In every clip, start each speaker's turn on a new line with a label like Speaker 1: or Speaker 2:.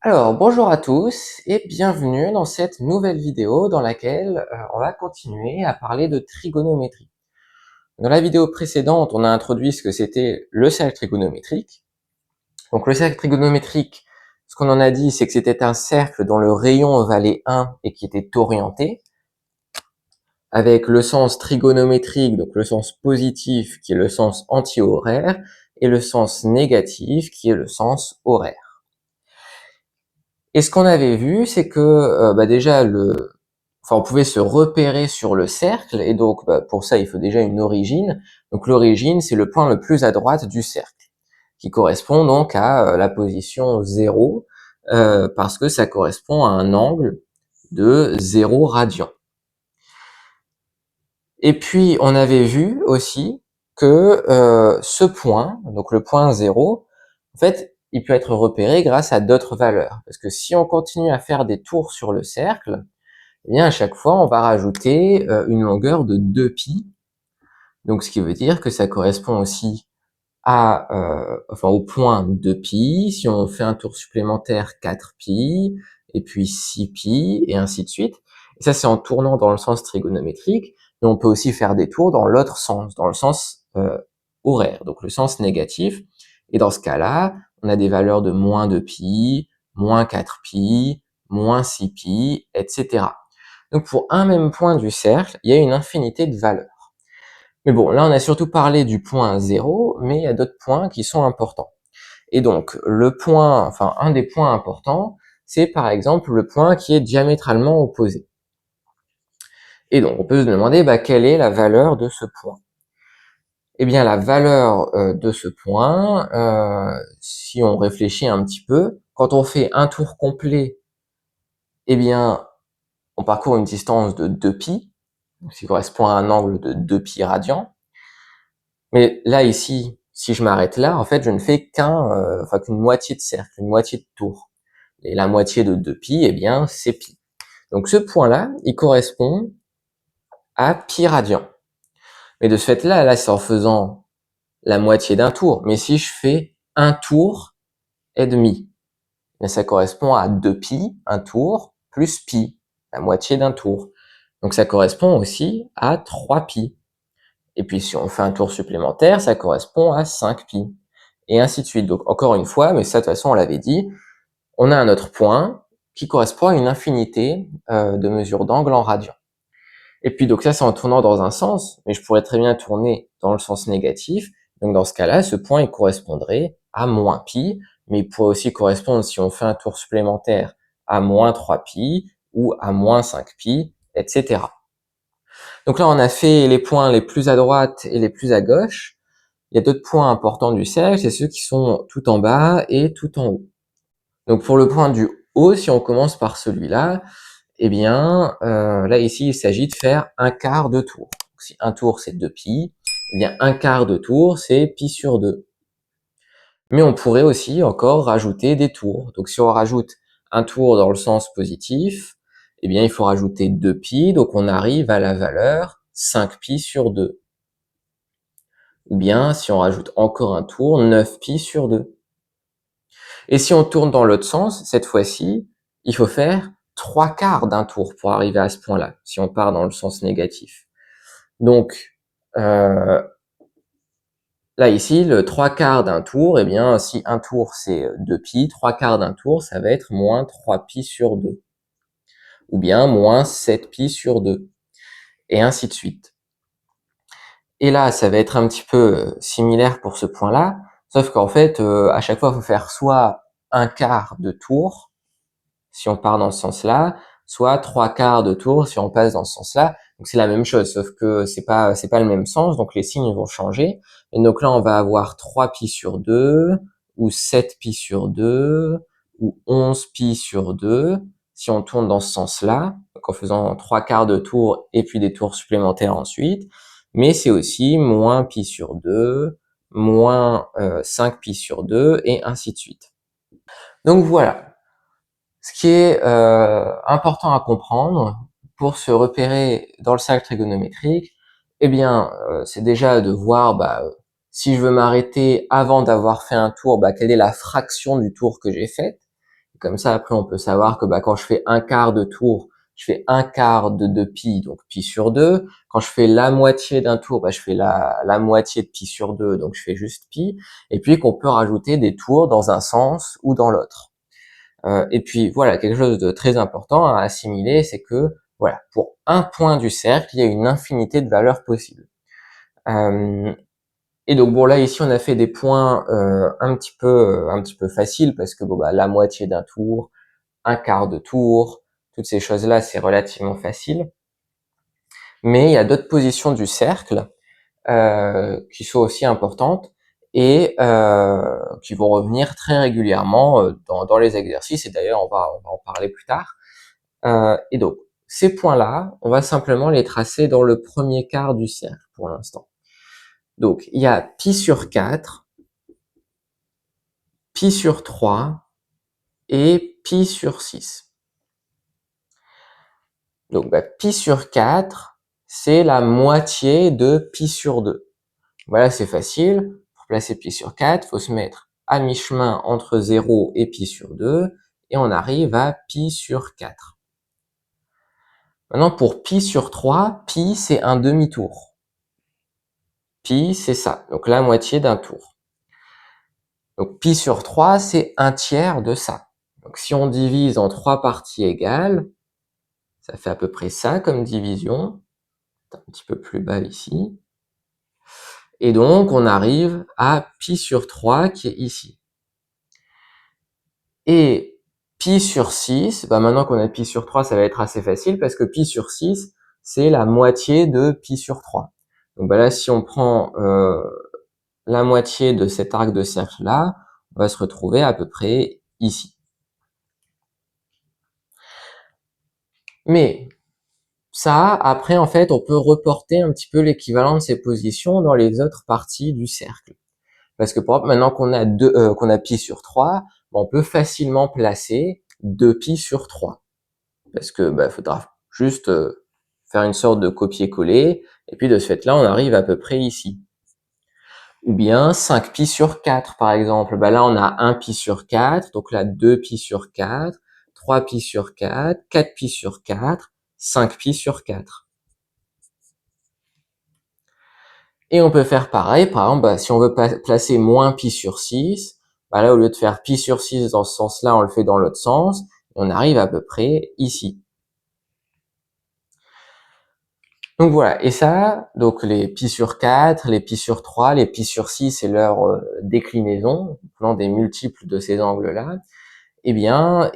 Speaker 1: Alors, bonjour à tous et bienvenue dans cette nouvelle vidéo dans laquelle on va continuer à parler de trigonométrie. Dans la vidéo précédente, on a introduit ce que c'était le cercle trigonométrique. Donc le cercle trigonométrique, ce qu'on en a dit, c'est que c'était un cercle dont le rayon valait 1 et qui était orienté, avec le sens trigonométrique, donc le sens positif qui est le sens anti-horaire, et le sens négatif qui est le sens horaire. Et ce qu'on avait vu, c'est que déjà on pouvait se repérer sur le cercle, et donc pour ça il faut déjà une origine. Donc l'origine, c'est le point le plus à droite du cercle, qui correspond donc à la position 0, parce que ça correspond à un angle de 0 radian. Et puis on avait vu aussi que ce point, donc le point 0, en fait, il peut être repéré grâce à d'autres valeurs. Parce que si on continue à faire des tours sur le cercle, eh bien à chaque fois on va rajouter une longueur de 2π. Donc ce qui veut dire que ça correspond aussi au point 2π. Si on fait un tour supplémentaire, 4π, et puis 6π, et ainsi de suite. Et ça, c'est en tournant dans le sens trigonométrique, mais on peut aussi faire des tours dans l'autre sens, dans le sens horaire, donc le sens négatif. Et dans ce cas-là, on a des valeurs de moins 2π, moins 4π, moins 6π, etc. Donc pour un même point du cercle, il y a une infinité de valeurs. Mais bon, là on a surtout parlé du point 0, mais il y a d'autres points qui sont importants. Et donc un des points importants, c'est par exemple le point qui est diamétralement opposé. Et donc on peut se demander quelle est la valeur de ce point. Eh bien la valeur de ce point, si on réfléchit un petit peu, quand on fait un tour complet, eh bien on parcourt une distance de 2π, ce qui correspond à un angle de 2π radians. Mais là, ici, si je m'arrête là, en fait, je ne fais qu'une moitié de cercle, une moitié de tour. Et la moitié de 2π, eh bien, c'est π. Donc ce point-là, il correspond à π radians. Mais de ce fait-là, là, c'est en faisant la moitié d'un tour. Mais si je fais un tour et demi, ça correspond à 2π, un tour, plus π, la moitié d'un tour. Donc ça correspond aussi à 3π. Et puis si on fait un tour supplémentaire, ça correspond à 5π. Et ainsi de suite. Donc encore une fois, mais ça de toute façon on l'avait dit, on a un autre point qui correspond à une infinité de mesures d'angle en radians. Et puis donc ça c'est en tournant dans un sens, mais je pourrais très bien tourner dans le sens négatif. Donc dans ce cas-là, ce point il correspondrait à moins π, mais il pourrait aussi correspondre, si on fait un tour supplémentaire, à moins 3π ou à moins 5π, etc. Donc là, on a fait les points les plus à droite et les plus à gauche. Il y a d'autres points importants du cercle, c'est ceux qui sont tout en bas et tout en haut. Donc pour le point du haut, si on commence par celui-là, eh bien, là ici, il s'agit de faire un quart de tour. Donc, si un tour, c'est 2π, eh bien un quart de tour, c'est π sur 2. Mais on pourrait aussi encore rajouter des tours. Donc si on rajoute un tour dans le sens positif, eh bien il faut rajouter 2π, donc on arrive à la valeur 5π sur 2. Ou bien, si on rajoute encore un tour, 9π sur 2. Et si on tourne dans l'autre sens, cette fois-ci, il faut faire 3 quarts d'un tour pour arriver à ce point-là, si on part dans le sens négatif. Donc, là ici, le 3 quarts d'un tour, eh bien, si un tour c'est 2π, 3 quarts d'un tour, ça va être moins 3π sur 2. Ou bien moins 7π sur 2. Et ainsi de suite. Et là, ça va être un petit peu similaire pour ce point-là, sauf qu'en fait, à chaque fois, il faut faire soit un quart de tour, si on part dans ce sens-là, soit 3 quarts de tour si on passe dans ce sens-là. Donc c'est la même chose, sauf que c'est pas le même sens, donc les signes vont changer. Et donc là, on va avoir 3π sur 2, ou 7π sur 2, ou 11π sur 2, si on tourne dans ce sens-là, donc en faisant 3 quarts de tour et puis des tours supplémentaires ensuite. Mais c'est aussi moins π sur 2, moins 5π sur 2, et ainsi de suite. Donc voilà. Ce qui est important à comprendre pour se repérer dans le cercle trigonométrique, eh bien, c'est déjà de voir si je veux m'arrêter avant d'avoir fait un tour, quelle est la fraction du tour que j'ai faite. Comme ça, après, on peut savoir que quand je fais un quart de tour, je fais un quart de pi, donc pi sur 2. Quand je fais la moitié d'un tour, je fais la moitié de pi sur 2, donc je fais juste pi. Et puis qu'on peut rajouter des tours dans un sens ou dans l'autre. Et puis voilà, quelque chose de très important à assimiler, c'est que voilà, pour un point du cercle, il y a une infinité de valeurs possibles. Et donc bon, là ici on a fait des points un petit peu faciles parce que la moitié d'un tour, un quart de tour, toutes ces choses-là c'est relativement facile. Mais il y a d'autres positions du cercle qui sont aussi importantes et qui vont revenir très régulièrement dans les exercices. Et d'ailleurs on va en parler plus tard. Et donc ces points-là, on va simplement les tracer dans le premier quart du cercle pour l'instant. Donc il y a pi sur 4, pi sur 3 et pi sur 6. Donc pi sur 4, c'est la moitié de pi sur 2. Voilà, c'est facile. Pour placer pi sur 4, il faut se mettre à mi-chemin entre 0 et pi sur 2, et on arrive à pi sur 4. Maintenant, pour pi sur 3, pi, c'est un demi-tour. Pi, c'est ça, donc la moitié d'un tour. Donc pi sur 3, c'est un tiers de ça. Donc si on divise en 3 parties égales, ça fait à peu près ça comme division. Un petit peu plus bas ici. Et donc, on arrive à pi sur 3 qui est ici. Et pi sur 6, maintenant qu'on a pi sur 3, ça va être assez facile parce que pi sur 6, c'est la moitié de pi sur 3. Donc là, si on prend la moitié de cet arc de cercle-là, on va se retrouver à peu près ici. Mais ça, après, en fait, on peut reporter un petit peu l'équivalent de ces positions dans les autres parties du cercle. Parce que, par exemple, maintenant qu'on a qu'on a pi sur 3, on peut facilement placer 2 pi sur 3. Parce que, faudra juste faire une sorte de copier-coller, et puis de ce fait-là, on arrive à peu près ici. Ou bien 5 pi sur 4, par exemple. Là, on a 1 pi sur 4, donc là, 2 pi sur 4, 3 pi sur 4, 4 pi sur 4, 5 pi sur 4. Et on peut faire pareil, par exemple, si on veut placer moins pi sur 6, là, au lieu de faire pi sur 6 dans ce sens-là, on le fait dans l'autre sens, et on arrive à peu près ici. Donc voilà, et ça, donc les pi sur 4, les pi sur 3, les pi sur 6 et leur déclinaison, prenant des multiples de ces angles-là, eh bien,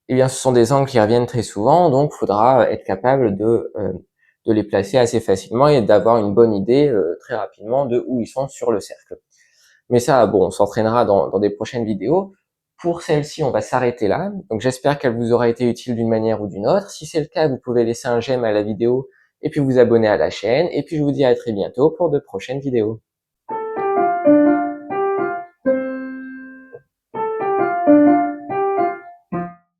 Speaker 1: ce sont des angles qui reviennent très souvent, donc il faudra être capable de les placer assez facilement et d'avoir une bonne idée très rapidement de où ils sont sur le cercle. Mais ça, bon, on s'entraînera dans des prochaines vidéos. Pour celle-ci, on va s'arrêter là. Donc j'espère qu'elle vous aura été utile d'une manière ou d'une autre. Si c'est le cas, vous pouvez laisser un j'aime à la vidéo et puis vous abonner à la chaîne. Et puis je vous dis à très bientôt pour de prochaines vidéos.